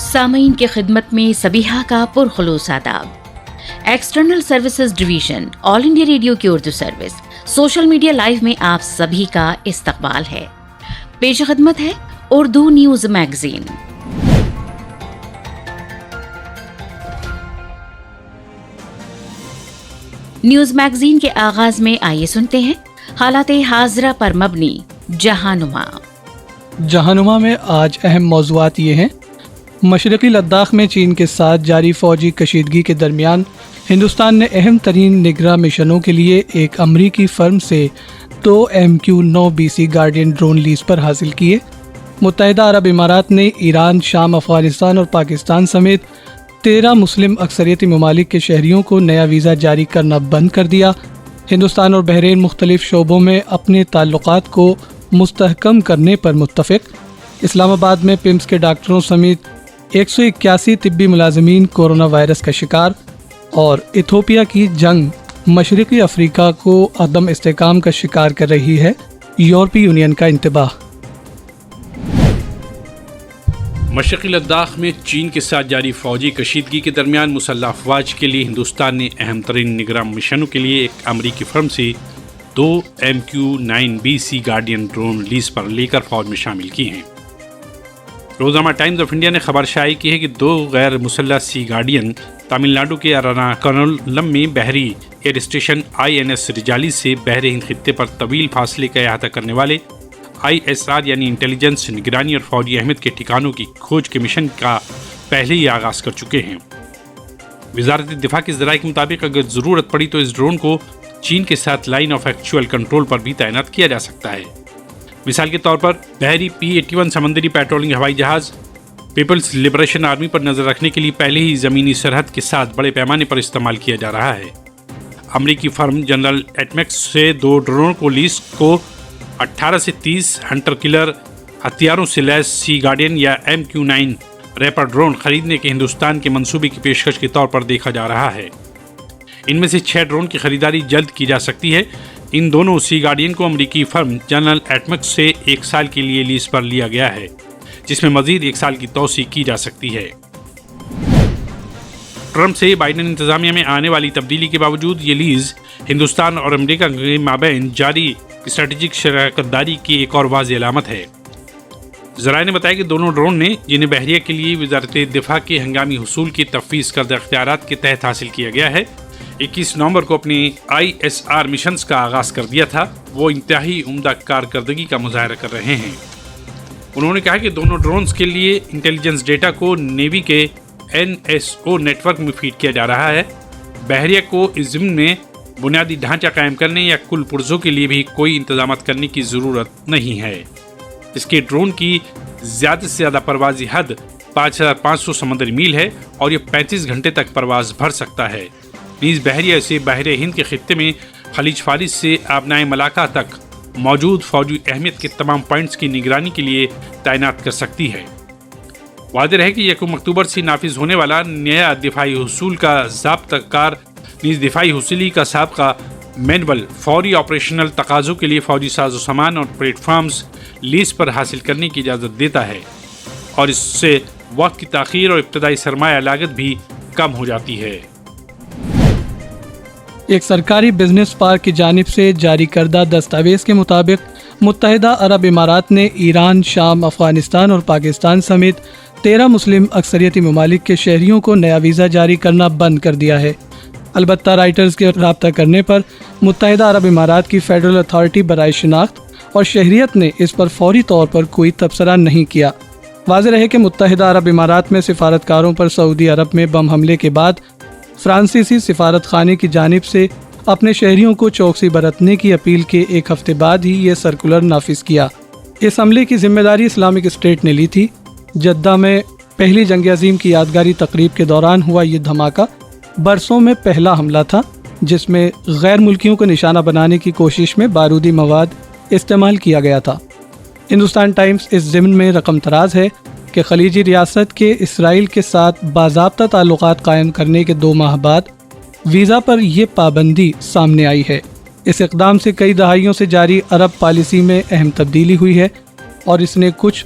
سامعین کی خدمت میں سبیحہ کا پرخلوص آداب۔ ایکسٹرنل سروسز ڈویژن آل انڈیا ریڈیو کی Urdu service social media live میں آپ سبھی کا استقبال ہے۔ پیش خدمت ہے Urdu news magazine. News magazine کے آغاز میں آئیے سنتے ہیں حالات حاضرہ پر مبنی جہانما۔ جہانما میں آج اہم موضوعات یہ ہیں: مشرقی لداخ میں چین کے ساتھ جاری فوجی کشیدگی کے درمیان ہندوستان نے اہم ترین نگراں مشنوں کے لیے ایک امریکی فرم سے 2 MQ-9BC گارڈین ڈرون لیز پر حاصل کیے۔ متحدہ عرب امارات نے ایران، شام، افغانستان اور پاکستان سمیت 13 مسلم اکثریتی ممالک کے شہریوں کو نیا ویزا جاری کرنا بند کر دیا۔ ہندوستان اور بحرین مختلف شعبوں میں اپنے تعلقات کو مستحکم کرنے پر متفق۔ اسلام آباد میں پمس کے ڈاکٹروں سمیت 181 طبی ملازمین کورونا وائرس کا شکار، اور ایتھوپیا کی جنگ مشرقی افریقہ کو عدم استحکام کا شکار کر رہی ہے، یورپی یونین کا انتباہ۔ مشرقی لداخ میں چین کے ساتھ جاری فوجی کشیدگی کے درمیان مسلح افواج کے لیے ہندوستان نے اہم ترین نگراں مشنوں کے لیے ایک امریکی فرم سے 2 MQ-9BC گارڈین ڈرون لیز پر لے کر فوج میں شامل کی ہیں۔ روزنامہ ٹائمز آف انڈیا نے خبر شائع کی ہے کہ 2 غیر مسلح سی گارڈین تامل ناڈو کے ارناکولم میں بحری ایئر اسٹیشن INS رجالی سے بحر ہند خطے پر طویل فاصلے کا احاطہ کرنے والے ISR یعنی انٹیلیجنس، نگرانی اور فوجی اہمیت کے ٹھکانوں کی کھوج کے مشن کا پہلے ہی آغاز کر چکے ہیں۔ وزارت دفاع کے ذرائع کے مطابق اگر ضرورت پڑی تو اس ڈرون کو چین کے ساتھ لائن آف ایکچوئل کنٹرول پر بھی تعینات کیا جا سکتا ہے۔ مثال کے طور پر بحری P-81 سمندری پیٹرولنگ ہوائی جہاز پیپلز لبریشن آرمی پر نظر رکھنے کے لیے پہلے ہی زمینی سرحد کے ساتھ بڑے پیمانے پر استعمال کیا جا رہا ہے۔ امریکی فرم جنرل ایٹمکس سے 2 ڈرون کو لیز کو 18 سے 30 ہنٹر کلر ہتھیاروں سے لیس سی گارڈین یا MQ-9 ریپر ڈرون خریدنے کے ہندوستان کے منصوبے کی پیشکش کے طور پر دیکھا جا رہا ہے۔ ان میں سے 6 ڈرون کی خریداری جلد کی جا سکتی ہے۔ ان دونوں سی گارڈین کو امریکی فرم جنرل ایٹمکس سے 1 سال کے لیے لیز پر لیا گیا ہے، جس میں مزید 1 سال کی توسیع کی جا سکتی ہے۔ ٹرمپ سے بائیڈن انتظامیہ میں آنے والی تبدیلی کے باوجود یہ لیز ہندوستان اور امریکہ کے مابین جاری اسٹریٹجک شراکت داری کی ایک اور واضح علامت ہے۔ ذرائع نے بتایا کہ دونوں ڈرون نے جنہیں بحریہ کے لیے وزارت دفاع کے ہنگامی حصول کی تفویض کردہ اختیارات کے تحت حاصل کیا گیا ہے، 21 نومبر کو اپنے ISR مشنز کا آغاز کر دیا تھا، وہ انتہائی عمدہ کارکردگی کا مظاہرہ کر رہے ہیں۔ انہوں نے کہا کہ دونوں ڈرونز کے لیے انٹیلیجنس ڈیٹا کو نیوی کے NSO نیٹ ورک میں فیڈ کیا جا رہا ہے۔ بحریہ کو اس ضمن میں بنیادی ڈھانچہ قائم کرنے یا کل پرزوں کے لیے بھی کوئی انتظامات کرنے کی ضرورت نہیں ہے۔ اس کے ڈرون کی زیادہ سے زیادہ پروازی حد 5500 سمندری میل ہے اور یہ 35 گھنٹے تک پرواز بھر سکتا ہے۔ نیز بحریہ سے بحر ہند کے خطے میں خلیج فارس سے آبنائے ملاقہ تک موجود فوجی اہمیت کے تمام پوائنٹس کی نگرانی کے لیے تعینات کر سکتی ہے۔ واضح ہے کہ 1 اکتوبر سے نافذ ہونے والا نیا دفاعی حصول کا ضابطہ کار نیز دفاعی حصولی کا سابقہ مینول فوری آپریشنل تقاضوں کے لیے فوجی ساز و سامان اور پلیٹ فارمز لیز پر حاصل کرنے کی اجازت دیتا ہے، اور اس سے وقت کی تاخیر اور ابتدائی سرمایہ لاگت بھی کم ہو جاتی ہے۔ ایک سرکاری بزنس پارک کی جانب سے جاری کردہ دستاویز کے مطابق متحدہ عرب امارات نے ایران، شام، افغانستان اور پاکستان سمیت 13 مسلم اکثریتی ممالک کے شہریوں کو نیا ویزا جاری کرنا بند کر دیا ہے۔ البتہ رائٹرز کے رابطہ کرنے پر متحدہ عرب امارات کی فیڈرل اتھارٹی برائے شناخت اور شہریت نے اس پر فوری طور پر کوئی تبصرہ نہیں کیا۔ واضح رہے کہ متحدہ عرب امارات میں سفارتکاروں پر سعودی عرب میں بم حملے کے بعد فرانسیسی سفارت خانے کی جانب سے اپنے شہریوں کو چوکسی برتنے کی اپیل کے 1 ہفتے بعد ہی یہ سرکولر نافذ کیا۔ اس حملے کی ذمہ داری اسلامک اسٹیٹ نے لی تھی۔ جدہ میں پہلی جنگ عظیم کی یادگاری تقریب کے دوران ہوا یہ دھماکہ برسوں میں پہلا حملہ تھا، جس میں غیر ملکیوں کو نشانہ بنانے کی کوشش میں بارودی مواد استعمال کیا گیا تھا۔ ہندوستان ٹائمز اس ضمن میں رقم تراز ہے کہ خلیجی ریاست کے اسرائیل کے ساتھ باضابطہ تعلقات قائم کرنے کے 2 ماہ بعد ویزا پر یہ پابندی سامنے آئی ہے۔ اس اقدام سے کئی دہائیوں سے جاری عرب پالیسی میں اہم تبدیلی ہوئی ہے اور اس نے کچھ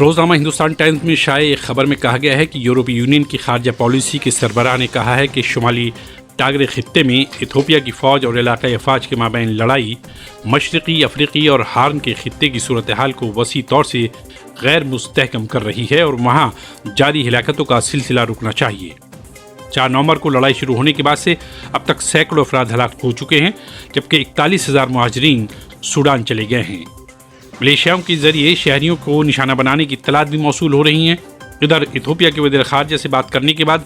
روزنامہ ہندوستان ٹائمز میں شائع ایک خبر میں کہا گیا ہے کہ یورپی یونین کی خارجہ پالیسی کے سربراہ نے کہا ہے کہ شمالی ٹاگرے خطے میں ایتھوپیا کی فوج اور علاقائی افواج کے مابین لڑائی مشرقی افریقی اور ہارن کے خطے کی صورتحال کو وسیع طور سے غیر مستحکم کر رہی ہے اور وہاں جاری ہلاکتوں کا سلسلہ رکنا چاہیے۔ 4 نومبر کو لڑائی شروع ہونے کے بعد سے اب تک سینکڑوں افراد ہلاک ہو چکے ہیں، جبکہ 41,000 مہاجرین سوڈان چلے گئے ہیں۔ ملیشیاؤں کے ذریعے شہریوں کو نشانہ بنانے کی اطلاعات بھی موصول ہو رہی ہیں۔ ادھر ایتھوپیا کے وزیر خارجہ سے بات کرنے کے بعد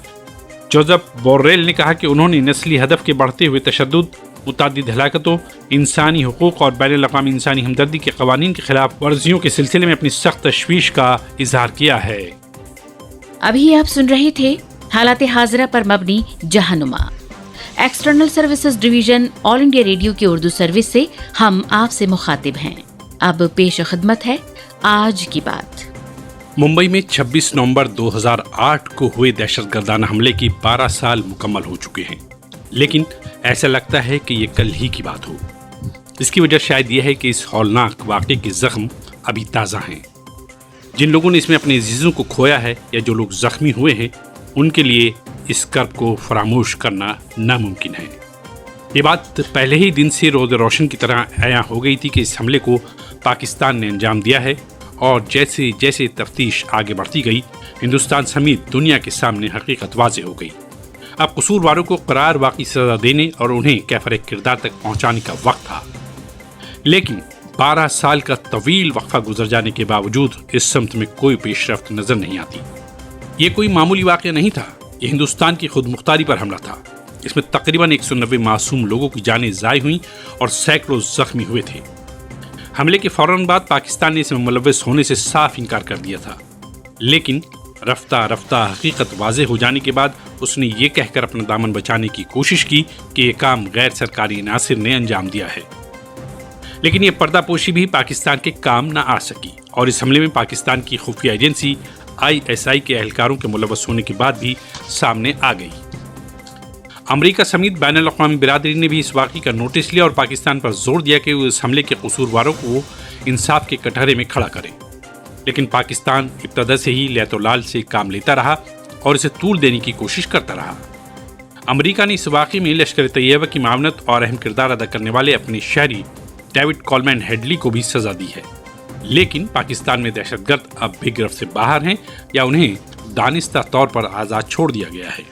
جوزف بوریل نے کہا کہ انہوں نے نسلی ہدف کے بڑھتے ہوئے تشدد، متعدد ہلاکتوں، انسانی حقوق اور بین الاقوامی انسانی ہمدردی کے قوانین کی خلاف ورزیوں کے سلسلے میں اپنی سخت تشویش کا اظہار کیا ہے۔ ابھی آپ سن رہے تھے حالات حاضرہ پر مبنی جہنما۔ ایکسٹرنل سروسز ڈویژن آل انڈیا ریڈیو کی اردو سروس سے ہم آپ سے مخاطب ہیں۔ اب پیش خدمت ہے آج کی بات۔ ممبئی میں 26 نومبر 2008 کو ہوئے دہشت گردانہ حملے کی 12 سال مکمل ہو چکے ہیں، لیکن ایسا لگتا ہے کہ یہ کل ہی کی بات ہو۔ اس کی وجہ شاید یہ ہے کہ اس ہولناک واقعے کے زخم ابھی تازہ ہیں۔ جن لوگوں نے اس میں اپنے عزیزوں کو کھویا ہے یا جو لوگ زخمی ہوئے ہیں، ان کے لیے اس کرب کو فراموش کرنا ناممکن ہے۔ یہ بات پہلے ہی دن سے روز روشن کی طرح عیاں ہو گئی تھی کہ اس حملے کو پاکستان نے انجام دیا ہے، اور جیسے جیسے تفتیش آگے بڑھتی گئی، ہندوستان سمیت دنیا کے سامنے حقیقت واضح ہو گئی۔ اب قصورواروں کو قرار واقعی سزا دینے اور انہیں کیفر کردار تک پہنچانے کا وقت تھا، لیکن 12 سال کا طویل وقفہ گزر جانے کے باوجود اس سمت میں کوئی پیش رفت نظر نہیں آتی۔ یہ کوئی معمولی واقعہ نہیں تھا، یہ ہندوستان کی خود مختاری پر حملہ تھا۔ اس میں تقریباً 190 معصوم لوگوں کی جانیں ضائع ہوئیں اور سینکڑوں زخمی ہوئے تھے۔ حملے کے فوراً بعد پاکستان نے اس میں ملوث ہونے سے صاف انکار کر دیا تھا، لیکن رفتہ رفتہ حقیقت واضح ہو جانے کے بعد اس نے یہ کہہ کر اپنا دامن بچانے کی کوشش کی کہ یہ کام غیر سرکاری عناصر نے انجام دیا ہے۔ لیکن یہ پردہ پوشی بھی پاکستان کے کام نہ آ سکی، اور اس حملے میں پاکستان کی خفیہ ایجنسی ISI کے اہلکاروں کے ملوث ہونے کے بعد بھی سامنے آ گئی۔ امریکہ سمیت بین الاقوامی برادری نے بھی اس واقعے کا نوٹس لیا اور پاکستان پر زور دیا کہ وہ اس حملے کے قصورواروں کو انصاف کے کٹہرے میں کھڑا کرے، لیکن پاکستان ابتدا سے ہی لیت و لال سے کام لیتا رہا اور اسے طول دینے کی کوشش کرتا رہا۔ امریکہ نے اس واقعے میں لشکر طیبہ کی معاونت اور اہم کردار ادا کرنے والے اپنے شہری ڈیوڈ کولمین ہیڈلی کو بھی سزا دی ہے، لیکن پاکستان میں دہشت گرد اب بھی گرفت سے باہر ہیں یا انہیں دانستہ طور پر آزاد چھوڑ دیا گیا ہے۔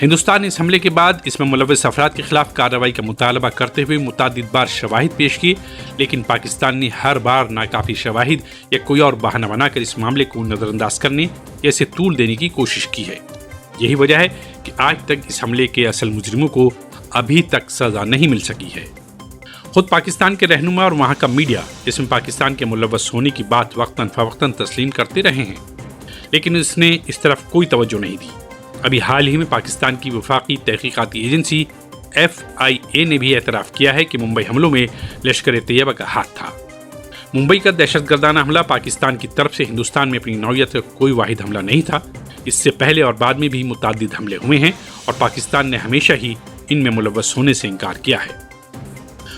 ہندوستان نے اس حملے کے بعد اس میں ملوث افراد کے خلاف کارروائی کا مطالبہ کرتے ہوئے متعدد بار شواہد پیش کیے، لیکن پاکستان نے ہر بار ناکافی شواہد یا کوئی اور بہانہ بنا کر اس معاملے کو نظر انداز کرنے یا اسے طول دینے کی کوشش کی ہے۔ یہی وجہ ہے کہ آج تک اس حملے کے اصل مجرموں کو ابھی تک سزا نہیں مل سکی ہے۔ خود پاکستان کے رہنما اور وہاں کا میڈیا اس میں پاکستان کے ملوث ہونے کی بات وقتاً فوقتاً تسلیم کرتے رہے ہیں، لیکن اس نے اس طرف کوئی توجہ نہیں دی۔ ابھی حال ہی میں پاکستان کی وفاقی تحقیقاتی ایجنسی FIA نے بھی اعتراف کیا ہے کہ ممبئی حملوں میں لشکر طیبہ کا ہاتھ تھا۔ ممبئی کا دہشت گردانہ حملہ پاکستان کی طرف سے ہندوستان میں اپنی نوعیت کا کوئی واحد حملہ نہیں تھا۔ اس سے پہلے اور بعد میں بھی متعدد حملے ہوئے ہیں اور پاکستان نے ہمیشہ ہی ان میں ملوث ہونے سے انکار کیا ہے۔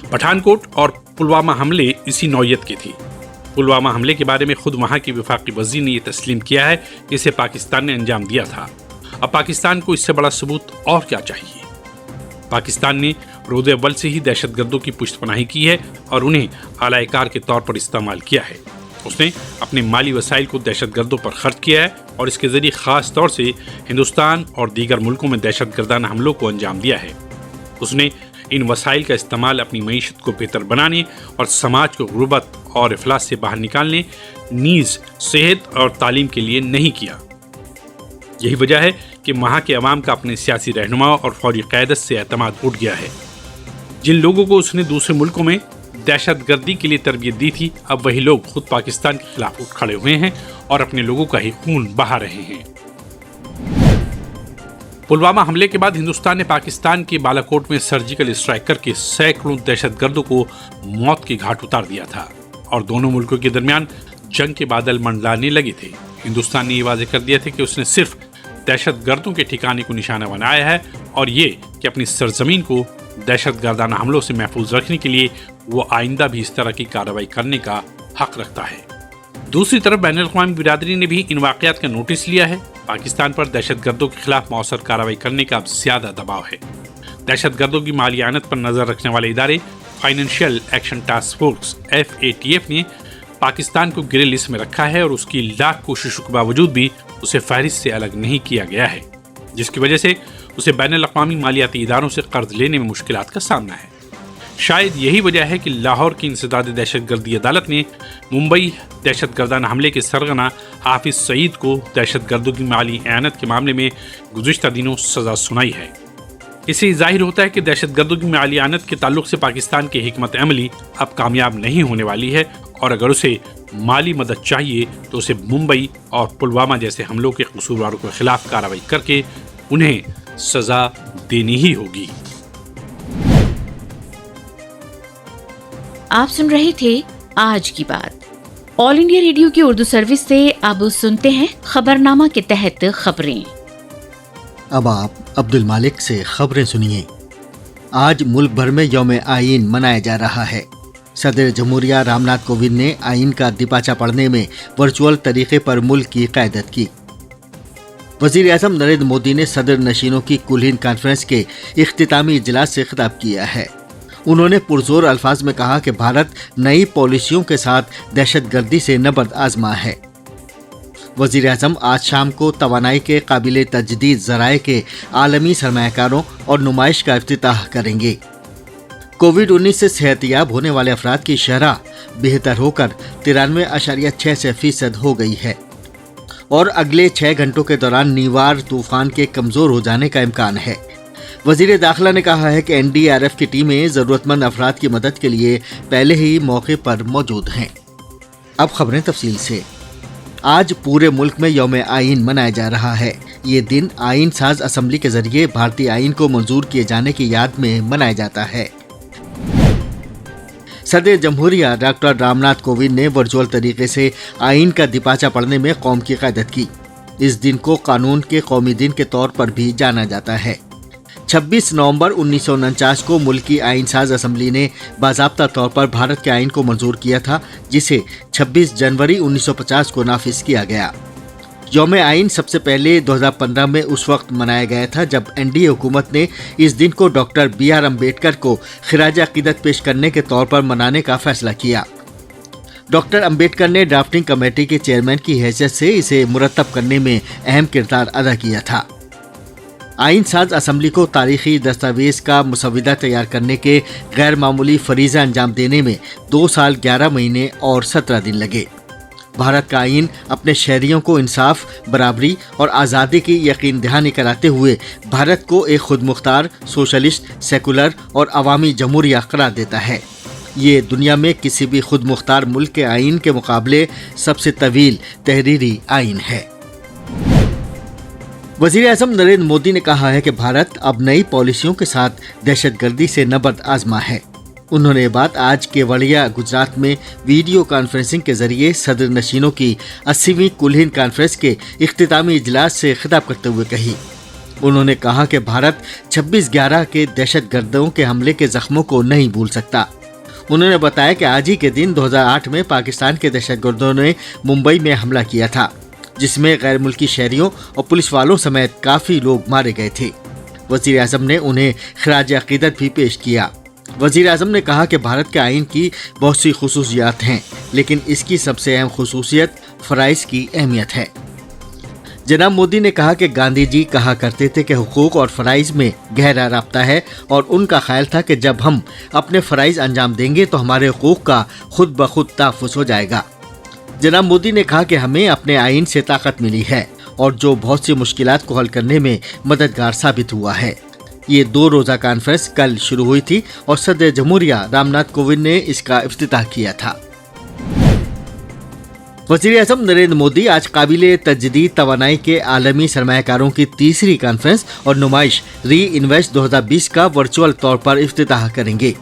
پٹھان کوٹ اور پلوامہ حملے اسی نوعیت کے تھے۔ پلوامہ حملے کے بارے میں خود وہاں کی وفاقی وزیر نے یہ تسلیم کیا ہے کہ اسے پاکستان نے انجام دیا تھا۔ اب پاکستان کو اس سے بڑا ثبوت اور کیا چاہیے؟ پاکستان نے روز اول سے ہی دہشت گردوں کی پشت پناہی کی ہے اور انہیں اعلی کار کے طور پر استعمال کیا ہے۔ اس نے اپنے مالی وسائل کو دہشت گردوں پر خرچ کیا ہے اور اس کے ذریعے خاص طور سے ہندوستان اور دیگر ملکوں میں دہشت گردانہ حملوں کو انجام دیا ہے۔ اس نے ان وسائل کا استعمال اپنی معیشت کو بہتر بنانے اور سماج کو غربت اور افلاس سے باہر نکالنے، نیز صحت اور تعلیم کے لیے نہیں کیا۔ یہی وجہ ہے کہ وہاں کے عوام کا اپنے سیاسی رہنما اور فوجی قیادت سے اعتماد اٹھ گیا ہے۔ جن لوگوں کو اس نے دوسرے ملکوں میں دہشت گردی کے لیے تربیت دی تھی، اب وہی لوگ خود پاکستان کے خلاف اٹھ کھڑے ہوئے ہیں اور اپنے لوگوں کا ہی خون بہا رہے ہیں۔ پلوامہ حملے کے بعد ہندوستان نے پاکستان کے بالاکوٹ میں سرجیکل اسٹرائک کر کے سینکڑوں دہشت گردوں کو موت کے گھاٹ اتار دیا تھا اور دونوں ملکوں کے درمیان جنگ کے بادل منڈلانے لگے تھے۔ ہندوستان نے یہ واضح کر دیا تھا کہ اس نے صرف دہشت گردوں کے ٹھکانے کو نشانہ بنایا ہے اور یہ کہ اپنی سرزمین کو دہشت گردانہ حملوں سے محفوظ رکھنے کے لیے وہ آئندہ بھی اس طرح کی کارروائی کرنے کا حق رکھتا ہے۔ دوسری طرف بین الاقوامی برادری نے بھی ان واقعات کا نوٹس لیا ہے۔ پاکستان پر دہشت گردوں کے خلاف مؤثر کارروائی کرنے کا اب زیادہ دباؤ ہے۔ دہشت گردوں کی مالی اعانت پر نظر رکھنے والے ادارے financial action task force FATF نے پاکستان کو گرے لسٹ میں رکھا ہے اور اس کی لاکھ کوششوں کے باوجود بھی اسے فہرست سے الگ نہیں کیا گیا ہے، جس کی وجہ سے اسے بین الاقوامی مالیاتی اداروں سے قرض لینے میں مشکلات کا سامنا ہے۔ شاید یہی وجہ ہے کہ لاہور کی انسداد دہشت گردی عدالت نے ممبئی دہشت گردانہ حملے کے سرغنہ حافظ سعید کو دہشت گردوں کی مالی اعانت کے معاملے میں گزشتہ دنوں سزا سنائی ہے۔ اس سے ظاہر ہوتا ہے کہ دہشت گردوں کی مالی اعانت کے تعلق سے پاکستان کی حکمت عملی اب کامیاب نہیں ہونے والی ہے، اور اگر اسے مالی مدد چاہیے تو اسے ممبئی اور پلوامہ جیسے حملوں کے قصورواروں کے خلاف کارروائی کر کے انہیں سزا دینی ہی ہوگی۔ آپ سن رہے تھے آج کی بات۔ آل انڈیا ریڈیو کی اردو سروس سے اب سنتے ہیں خبرنامہ کے تحت خبریں۔ اب آپ عبد المالک سے خبریں سنیے۔ آج ملک بھر میں یوم آئین منایا جا رہا ہے۔ صدر جمہوریہ رام ناتھ کووند نے آئین کا دیباچہ پڑھنے میں ورچوئل طریقے پر ملک کی قیادت کی۔ وزیر اعظم نریندر مودی نے صدر نشینوں کی کلہین کانفرنس کے اختتامی اجلاس سے خطاب کیا ہے۔ انہوں نے پرزور الفاظ میں کہا کہ بھارت نئی پالیسیوں کے ساتھ دہشت گردی سے نبرد آزما ہے۔ وزیر اعظم آج شام کو توانائی کے قابل تجدید ذرائع کے عالمی سرمایہ کاروں اور نمائش کا افتتاح کریں گے۔ کووڈ-19 سے صحت یاب ہونے والے افراد کی شرح بہتر ہو کر 93.6% ہو گئی ہے، اور اگلے 6 گھنٹوں کے دوران نیوار طوفان کے کمزور ہو جانے کا امکان ہے۔ وزیر داخلہ نے کہا ہے کہ NDRF کی ٹیمیں ضرورت مند افراد کی مدد کے لیے پہلے ہی موقع پر موجود ہیں۔ اب خبریں تفصیل سے۔ آج پورے ملک میں یوم آئین منایا جا رہا ہے۔ یہ دن آئین ساز اسمبلی کے ذریعے بھارتی آئین کو منظور کیے جانے کی یاد میں منایا جاتا ہے۔ صدر جمہوریہ ڈاکٹر رام ناتھ کووند نے ورچوئل طریقے سے آئین کا دیباچہ پڑھنے میں قوم کی قیادت کی۔ اس دن کو قانون کے قومی دن کے طور پر بھی جانا جاتا ہے۔ 26 نومبر 1949 کو ملکی آئین ساز اسمبلی نے باضابطہ طور پر بھارت کے آئین کو منظور کیا تھا، جسے 26 جنوری 1950 کو نافذ کیا گیا۔ یوم آئین سب سے پہلے 2015 میں اس وقت منایا گیا تھا جب NDA حکومت نے اس دن کو ڈاکٹر BR امبیڈکر کو خراج عقیدت پیش کرنے کے طور پر منانے کا فیصلہ کیا۔ ڈاکٹر امبیڈکر نے ڈرافٹنگ کمیٹی کے چیئرمین کی حیثیت سے اسے مرتب کرنے میں اہم کردار ادا کیا تھا۔ آئین ساز اسمبلی کو تاریخی دستاویز کا مسودہ تیار کرنے کے غیر معمولی فریضہ انجام دینے میں 2 سال 11 مہینے اور 17 دن لگے۔ بھارت کا آئین اپنے شہریوں کو انصاف، برابری اور آزادی کی یقین دہانی کراتے ہوئے بھارت کو ایک خود مختار، سوشلسٹ، سیکولر اور عوامی جمہوریہ قرار دیتا ہے۔ یہ دنیا میں کسی بھی خود مختار ملک کے آئین کے مقابلے سب سے طویل تحریری آئین ہے۔ وزیر اعظم نریندر مودی نے کہا ہے کہ بھارت اب نئی پالیسیوں کے ساتھ دہشت گردی سے نبرد آزما ہے۔ انہوں نے یہ بات آج کیوڑیا، گجرات میں ویڈیو کانفرنسنگ کے ذریعے صدر نشینوں کی 80ویں کلہین کانفرنس کے اختتامی اجلاس سے خطاب کرتے ہوئے کہی۔ انہوں نے کہا کہ بھارت 26/11 کے دہشت گردوں کے حملے کے زخموں کو نہیں بھول سکتا۔ انہوں نے بتایا کہ آج ہی کے دن 2008 میں پاکستان کے دہشت گردوں نے ممبئی میں حملہ کیا تھا، جس میں غیر ملکی شہریوں اور پولیس والوں سمیت کافی لوگ مارے گئے تھے۔ وزیر اعظم نے انہیں خراج عقیدت بھی پیش کیا۔ وزیر اعظم نے کہا کہ بھارت کے آئین کی بہت سی خصوصیات ہیں، لیکن اس کی سب سے اہم خصوصیت فرائض کی اہمیت ہے۔ جناب مودی نے کہا کہ گاندھی جی کہا کرتے تھے کہ حقوق اور فرائض میں گہرا رابطہ ہے، اور ان کا خیال تھا کہ جب ہم اپنے فرائض انجام دیں گے تو ہمارے حقوق کا خود بخود تحفظ ہو جائے گا۔ جناب مودی نے کہا کہ ہمیں اپنے آئین سے طاقت ملی ہے، اور جو بہت سی مشکلات کو حل کرنے میں مددگار ثابت ہوا ہے۔ یہ 2 روزہ کانفرنس کل شروع ہوئی تھی اور صدر جمہوریہ رام ناتھ کووند نے اس کا افتتاح کیا تھا۔ وزیر اعظم نریندر مودی آج قابل تجدید توانائی کے عالمی سرمایہ کاروں کی 3ری کانفرنس اور نمائش ری انویسٹ 2020 کا ورچوئل طور پر افتتاح کریں گے۔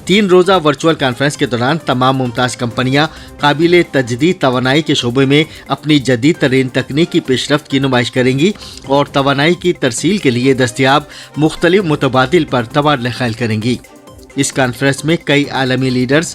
3 روزہ ورچوئل کانفرنس کے دوران تمام ممتاز کمپنیاں قابل تجدید توانائی کے شعبے میں اپنی جدید ترین تکنیکی پیش رفت کی نمائش کریں گی اور توانائی کی ترسیل کے لیے دستیاب مختلف متبادل پر تبادلہ خیال کریں گی۔ اس کانفرنس میں کئی عالمی لیڈرز،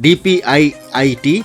DPIIT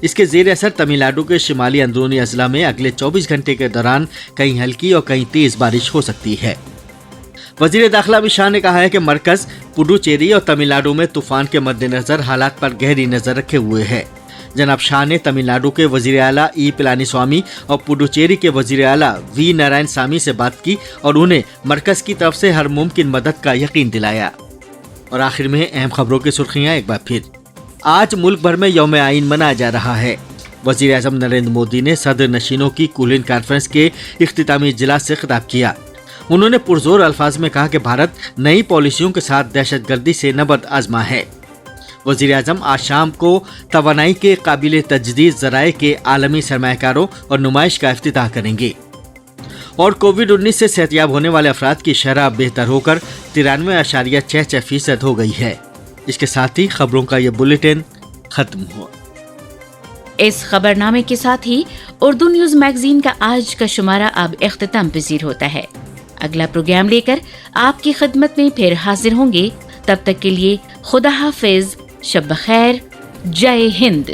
اس کے زیر اثر تمل ناڈو کے شمالی اندرونی اضلاع میں اگلے 24 گھنٹے کے دوران کہیں ہلکی اور کہیں تیز بارش ہو سکتی ہے۔ وزیر داخلہ امت شاہ نے کہا ہے کہ مرکز پڈوچیری اور تمل ناڈو میں طوفان کے مد نظر حالات پر گہری نظر رکھے ہوئے ہے۔ جناب شاہ نے تمل ناڈو کے وزیر اعلیٰ ای پلانی سوامی اور پڈوچیری کے وزیر اعلیٰ وی نارائن سامی سے بات کی اور انہیں مرکز کی طرف سے ہر ممکن مدد کا یقین دلایا۔ اور آخر میں اہم خبروں کی سرخیاں ایک بار پھر۔ آج ملک بھر میں یوم آئین منایا جا رہا ہے۔ وزیر اعظم نریندر مودی نے صدر نشینوں کی کولن کانفرنس کے اختتامی اجلاس سے خطاب کیا۔ انہوں نے پرزور الفاظ میں کہا کہ بھارت نئی پالیسیوں کے ساتھ دہشت گردی سے نبرد آزما ہے۔ وزیر اعظم آج شام کو توانائی کے قابل تجدید ذرائع کے عالمی سرمایہ کاروں اور نمائش کا افتتاح کریں گے۔ اور کووڈ-19 سے صحتیاب ہونے والے افراد کی شرح بہتر ہو کر 93.66% ہو گئی ہے۔ اس کے ساتھ ہی خبروں کا یہ بلیٹن ختم ہوا۔ اس خبرنامے کے ساتھ ہی اردو نیوز میگزین کا آج کا شمارہ اب اختتام پذیر ہوتا ہے۔ اگلا پروگرام لے کر آپ کی خدمت میں پھر حاضر ہوں گے۔ تب تک کے لیے خدا حافظ، شب بخیر، جے ہند۔